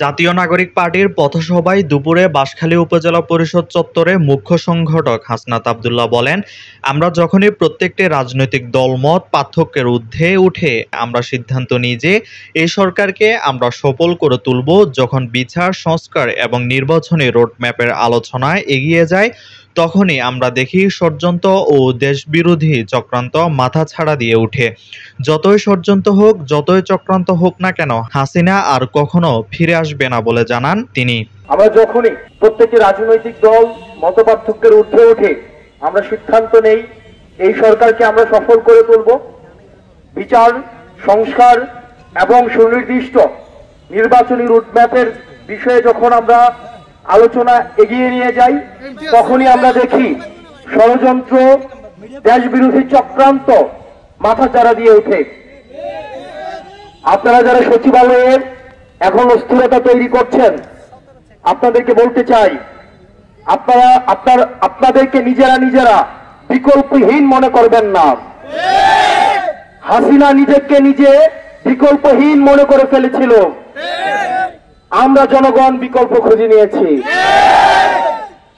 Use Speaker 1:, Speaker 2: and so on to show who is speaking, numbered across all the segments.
Speaker 1: জাতীয় নাগরিক পার্টির পথসভায় দুপুরে বাঁশখালী উপজেলা পরিষদ চত্বরে মুখ্য সংগঠক হাসনাত আব্দুল্লাহ বলেন, আমরা যখনই প্রত্যেকটি রাজনৈতিক দলমত পার্থক্যের ঊর্ধ্বে উঠে আমরা সিদ্ধান্ত নিই যে এই সরকারকে আমরা সফল করে তুলব, যখন বিচার, সংস্কার এবং নির্বাচনী রোডম্যাপের আলোচনায় এগিয়ে যায় তখনই আমরা দেখি ষড়যন্ত্র ও দেশবিরোধী চক্রান্ত মাথাছাড়া দিয়ে উঠে। যতই ষড়যন্ত্র হোক, যতই চক্রান্ত হোক না কেন, হাসিনা আর কখনো ফিরে আসবে না বলে জানান তিনি।
Speaker 2: আমরা যখনই প্রত্যেকটি রাজনৈতিক দল মতপার্থক্যের ঊর্ধ্বে উঠে আমরা সিদ্ধান্ত নেই এই সরকারকে আমরা সফল করে তুলব, বিচার, সংস্কার এবং সুনির্দিষ্ট নির্বাচনী রুটম্যাপের বিষয়ে যখন আমরা আলোচনা এগিয়ে নিয়ে যাই তখনই আমরা দেখি ষড়যন্ত্র, দেশবিরোধী চক্রান্ত মাথাচাড়া দিয়ে ওঠে। আপনারা যারা সচিবালয়ে এখন অস্থিরতা তৈরি করছেন, আপনাদেরকে বলতে চাই, আপনাদেরকে নিজেরা বিকল্পহীন মনে করবেন না। হাসিনা নিজেকে নিজে বিকল্পহীন মনে করে ফেলেছিল, আমরা জনগণ বিকল্প খুঁজে নিয়েছি।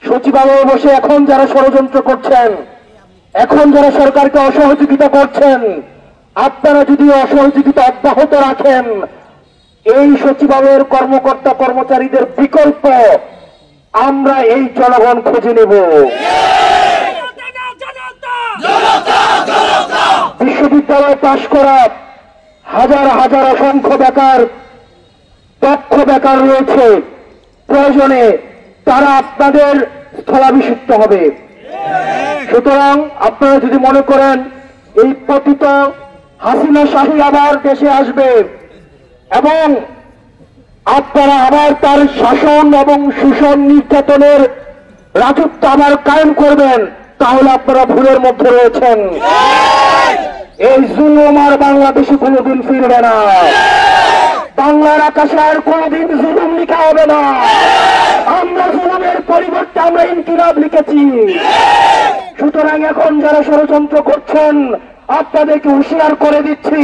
Speaker 2: সচিবালয়ে বসে এখন যারা ষড়যন্ত্র করছেন, এখন যারা সরকারকে অসহযোগিতা করছেন, আপনারা যদি অসহযোগিতা অব্যাহত রাখেন এই সচিবালয়ের কর্মকর্তা কর্মচারীদের বিকল্প আমরা এই জনগণ খুঁজে নেব। বিশ্ববিদ্যালয় পাশ করা হাজার হাজার অসংখ্য বেকার, দক্ষ বেকার রয়েছে, প্রয়োজনে তারা আপনাদের স্থলাভিষিক্ত হবে। সুতরাং আপনারা যদি মনে করেন এই পতিত হাসিনা শাহী আবার দেশে আসবে এবং আপনারা আবার তার শাসন এবং শোষণ নির্যাতনের রাজত্ব আবার কায়েম করবেন, তাহলে আপনারা ভুলের মধ্যে রয়েছেন। এই জুলুম আর বাংলাদেশে কোনোদিন ফিরবে না। বাংলার আকাশে আর কোনোদিন জুলুম লিখা হবে না। আমরা জুলুমের পরিবর্তে আমরা ইনকিলাব লিখেছি। সুতরাং এখন যারা ষড়যন্ত্র করছেন আপনাদেরকে হুঁশিয়ার করে দিচ্ছি,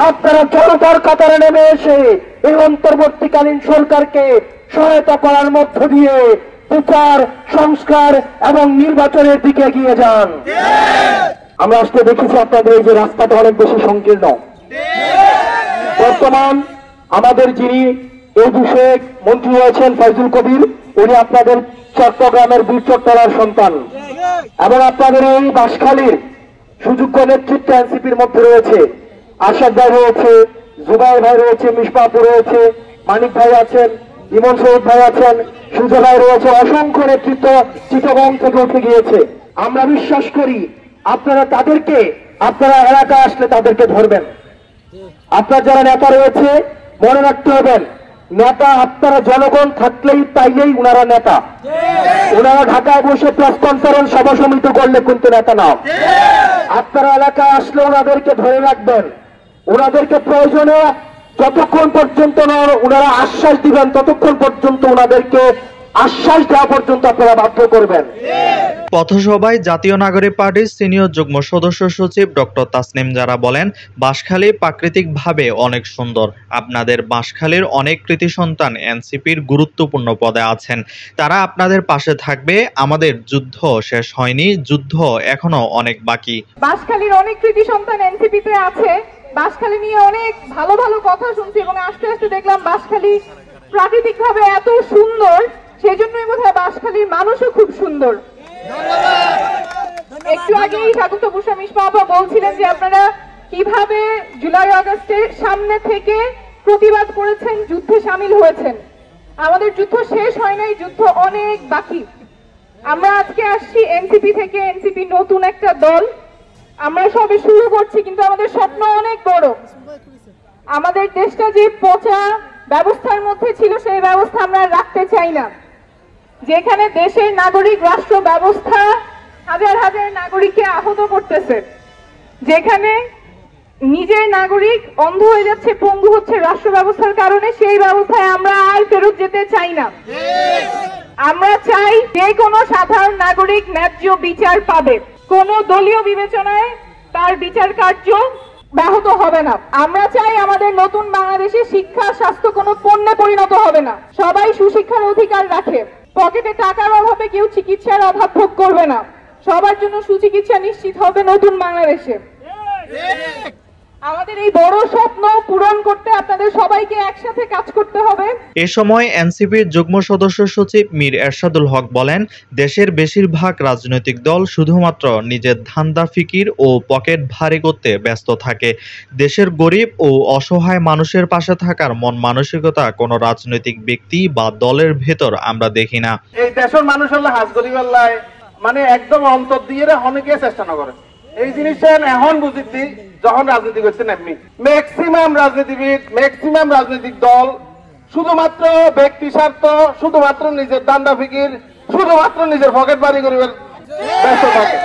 Speaker 2: আপনারা জনতার কাতারে নেমে এসে এই অন্তর্বর্তীকালীন সরকারকে সহায়তা করার মধ্য দিয়ে বিচার, সংস্কার এবং নির্বাচনের দিকে এগিয়ে যান। আমরা আজকে দেখেছি আপনাদের এই যে রাস্তাটা অনেক বেশি সংকীর্ণ। বর্তমান আমাদের যিনি এই বিষয়ে মন্ত্রী রয়েছেন ফাইজুল কবির, উনি আপনাদের চট্টগ্রামের বীরচট্টলার সন্তান এবং আপনাদের এই বাঁশখালীর সুযোগ্য নেতৃত্ব এনসিপির মধ্যে রয়েছে। আশাদ ভাই রয়েছে, জুবাইর ভাই রয়েছে, মিসবাহ রয়েছে, মানিক ভাই আছেন, ইমন সৈয়দ ভাই আছেন, সুজয় ভাই রয়েছে, অসংখ্য নেতৃত্ব চিটাগং থেকে উঠে গিয়েছে। আমরা বিশ্বাস করি আপনারা এলাকায় আসলে তাদেরকে ধরবেন। আপনার যারা নেতা রয়েছে মনে রাখতে হবেন, নেতা আপনারা জনগণ থাকলেই তাইলেই উনারা নেতা। ওনারা ঢাকায় বসে প্রেস কনফারেন্স সভা সমিতি করলে কিন্তু নেতা না। আপনারা এলাকায় আসলে ওনাদেরকে ধরে রাখবেন, ওনাদেরকে প্রয়োজনে যতক্ষণ পর্যন্ত ওনারা আশ্বাস দিবেন ততক্ষণ পর্যন্ত ওনাদেরকে আশ্বাস দেওয়া পর্যন্ত আপনারা বাধ্য করবেন।
Speaker 1: পথসভায় জাতীয় নাগরিক পার্টির সিনিয়র যুগ্ম সদস্য সচিব ডক্টর তাসনিম জারা বলেন, বাঁশখালী প্রাকৃতিকভাবে অনেক সুন্দর। আপনাদের বাঁশখালীর অনেক কৃতি সন্তান এনসিপির গুরুত্বপূর্ণ পদে আছেন, তারা আপনাদের পাশে থাকবে। আমাদের যুদ্ধ শেষ হয়নি, যুদ্ধ এখনো অনেক বাকি।
Speaker 3: বাঁশখালীর অনেক কৃতি সন্তান এনসিপিতে আছে। বাঁশখালী নিয়ে অনেক ভালো ভালো কথা শুনছি এবং আস্তে আস্তে দেখলাম বাঁশখালী প্রাকৃতিকভাবে এত সুন্দর, সেই জন্যই বোধহয় বাঁশখালীর মানুষও খুব সুন্দর। একটু আগেই স্বাগত ভূষা মিসবাহ বলছিলেন যে আপনারা কিভাবে জুলাই আগস্টের সামনে থেকে প্রতিবাদ করেছেন, যুদ্ধে সামিল হয়েছেন। আমাদের যুদ্ধ শেষ হয় নাই, যুদ্ধ অনেক বাকি। আমরা আজকে আসছি এনসিপি থেকে, এনসিপি নতুন একটা দল, আমরা সবে শুরু করছি, কিন্তু আমাদের স্বপ্ন অনেক বড়। আমাদের দেশটা যে পচা ব্যবস্থার মধ্যে ছিল সেই ব্যবস্থা আমরা রাখতে চাই না, যেখানে দেশের নাগরিক রাষ্ট্র ব্যবস্থা হাজার হাজার নাগরিককে আহত করতেছে, যেখানে নিজের নাগরিক অন্ধ হয়ে যাচ্ছে, পঙ্গু হচ্ছে রাষ্ট্র ব্যবস্থার কারণে, সেই ব্যবস্থায় আমরা আর ফেরত যেতে চাই না। আমরা চাই যে কোনো সাধারণ নাগরিক ন্যায্য বিচার পাবে, কোন দলীয় বিবেচনায় তার বিচার কার্য ব্যাহত হবে না। আমরা চাই আমাদের নতুন বাংলাদেশে শিক্ষা স্বাস্থ্য কোনো পণ্যে পরিণত হবে না। সবাই সুশিক্ষার অধিকার রাখে। পকেটে টাকার অভাবে কেউ চিকিৎসার অভাব ভোগ করবে না। সবার জন্য সুচিকিৎসা নিশ্চিত হবে নতুন বাংলাদেশে। আমাদের এই বড় স্বপ্ন পূরণ করতে আপনাদের সবাইকে একসাথে কাজ করতে হবে।
Speaker 1: এ সময় এনসিপির যুগ্ম সদস্য সচিব মীর এরশাদুল হক বলেন, দেশের বেশিরভাগ রাজনৈতিক দল শুধুমাত্র নিজের ধান্দা ফিকির ও পকেট ভারী করতে ব্যস্ত থাকে। দেশের গরিব ও অসহায় মানুষের পাশে থাকার মন মানসিকতা কোনো রাজনৈতিক ব্যক্তি বা দলের ভেতর আমরা দেখি না।
Speaker 4: এই দেশের মানুষ হলে হাজ গরিবাল্লাহ মানে একদম অন্তর দিয়ে অনেকে চেষ্টা না করে এই জিনিসটা এখন বুঝিছি যখন রাজনীতি করছেন আপনি। ম্যাক্সিমাম রাজনীতিবিদ ম্যাক্সিমাম রাজনৈতিক দল শুধুমাত্র ব্যক্তি স্বার্থ, শুধুমাত্র নিজের দান্দা ফিকির, শুধুমাত্র নিজের পকেট বাড়ি করিবার ব্যস্ত থাকে।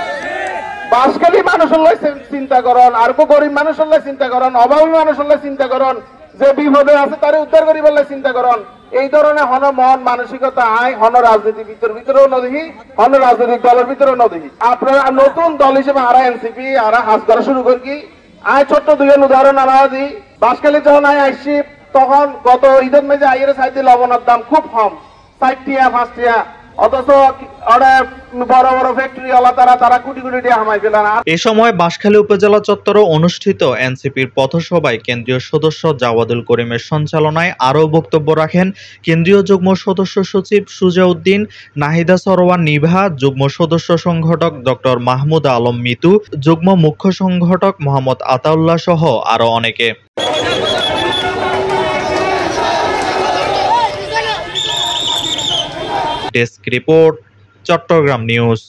Speaker 4: বাসখালী মানুষ হলে চিন্তা করেন, আর গরিব মানুষ হলে চিন্তা করেন, অভাবী মানুষ হলে চিন্তা করেন, যে বিপদে আছে তারে উদ্ধার করি বললে চিন্তা করেন। এই ধরনের হন মন মানসিকতা আয় হন রাজনীতি ভিতরেও নদী, হন রাজনৈতিক দলের ভিতরেও নদী। আপনারা নতুন দল হিসেবে আরা এনসিপি আরা হাজ করা শুরু করি। আয় ছোট্ট দুইজন উদাহরণ আনা দিই। বাসখালী যখন আয় আসছি তখন গত ঈদের মেঝে আইয়ের সাইডে লবণের দাম খুব কম, 4 টিয়া 5 টিয়া, অথচ বড় বড় ফ্যাক্টরি তারা কোটি কোটি টাকা হামাই পেলেন।
Speaker 1: এ সময় বাঁশখালী উপজেলা চত্বরে অনুষ্ঠিত এনসিপির পথসভায় কেন্দ্রীয় সদস্য জাওয়াদুল করিমের সঞ্চালনায় আরও বক্তব্য রাখেন কেন্দ্রীয় যুগ্ম সদস্য সচিব সুজাউদ্দিন, নাহিদা সরওয়ার নিভা, যুগ্ম সদস্য সংগঠক ডক্টর মাহমুদ আলম মিতু, যুগ্ম মুখ্য সংগঠক মোহাম্মদ আতাউল্লাহ সহ আরও অনেকে। Desk report, Chittagong news.